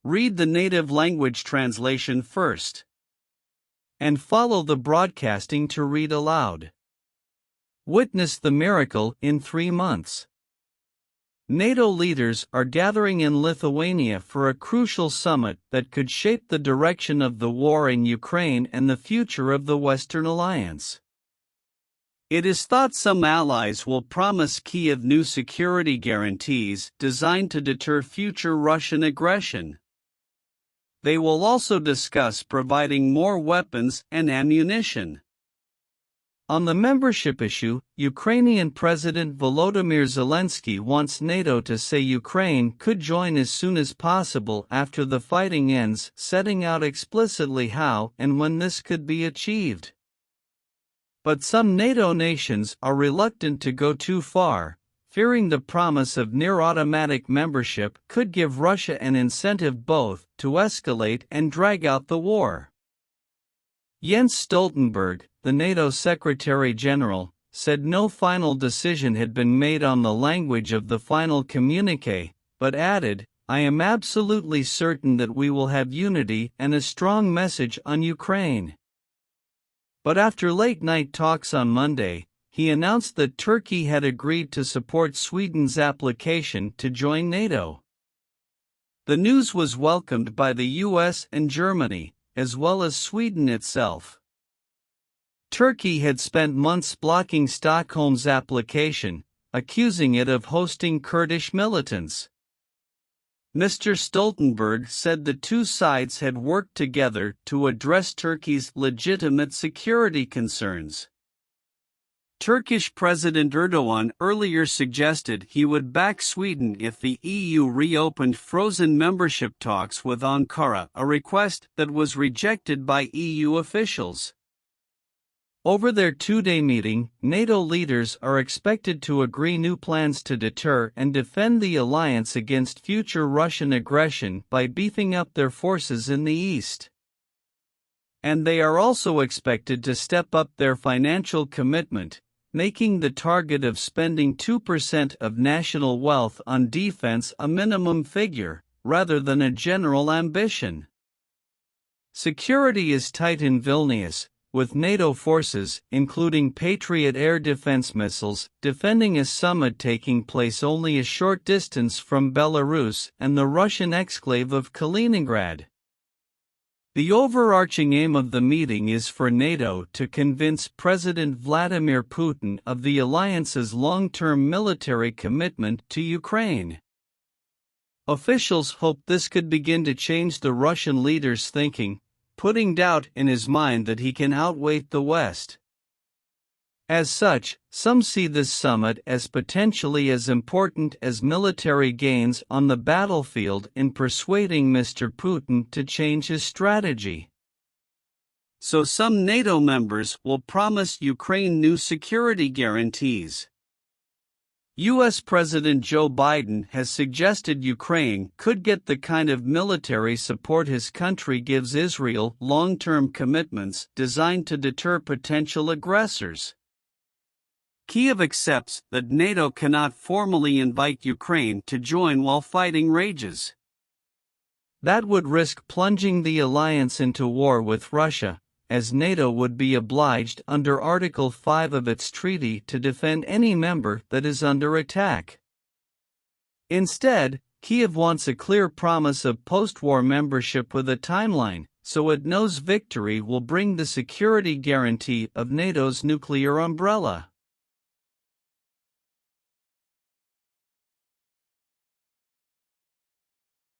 read the native language translation first. And follow the broadcasting to read aloud. Witness the miracle in 3 months. NATO leaders are gathering in Lithuania for a crucial summit that could shape the direction of the war in Ukraine and the future of the Western alliance. It is thought some allies will promise Kyiv new security guarantees designed to deter future Russian aggression. They will also discuss providing more weapons and ammunition. On the membership issue, Ukrainian President Volodymyr Zelenskiy wants NATO to say Ukraine could join as soon as possible after the fighting ends, setting out explicitly how and when this could be achieved. But some NATO nations are reluctant to go too far, fearing the promise of near-automatic membership could give Russia an incentive both to escalate and drag out the war. Jens Stoltenberg, the NATO Secretary-General, said no final decision had been made on the language of the final communiqué, but added, "I am absolutely certain that we will have unity and a strong message on Ukraine." But after late-night talks on Monday, he announced that Turkey had agreed to support Sweden's application to join NATO. The news was welcomed by the US and Germany, as well as Sweden itself. Turkey had spent months blocking Stockholm's application, accusing it of hosting Kurdish militants. Mr. Stoltenberg said the two sides had worked together to address Turkey's legitimate security concerns. Turkish President Erdogan earlier suggested he would back Sweden if the EU reopened frozen membership talks with Ankara, a request that was rejected by EU officials. Over their 2-day meeting, NATO leaders are expected to agree new plans to deter and defend the alliance against future Russian aggression by beefing up their forces in the east. And they are also expected to step up their financial commitment, making the target of spending 2% of national wealth on defense a minimum figure, rather than a general ambition. Security is tight in Vilnius, with NATO forces, including Patriot air defense missiles, defending a summit taking place only a short distance from Belarus and the Russian exclave of Kaliningrad. The overarching aim of the meeting is for NATO to convince President Vladimir Putin of the alliance's long-term military commitment to Ukraine. Officials hope this could begin to change the Russian leader's thinking, putting doubt in his mind that he can outweight the West. As such, some see this summit as potentially as important as military gains on the battlefield in persuading Mr. Putin to change his strategy. So some NATO members will promise Ukraine new security guarantees. U.S. President Joe Biden has suggested Ukraine could get the kind of military support his country gives Israel, long-term commitments designed to deter potential aggressors. Kyiv accepts that NATO cannot formally invite Ukraine to join while fighting rages. That would risk plunging the alliance into war with Russia, as NATO would be obliged under Article 5 of its treaty to defend any member that is under attack. Instead, Kyiv wants a clear promise of post-war membership with a timeline, so it knows victory will bring the security guarantee of NATO's nuclear umbrella.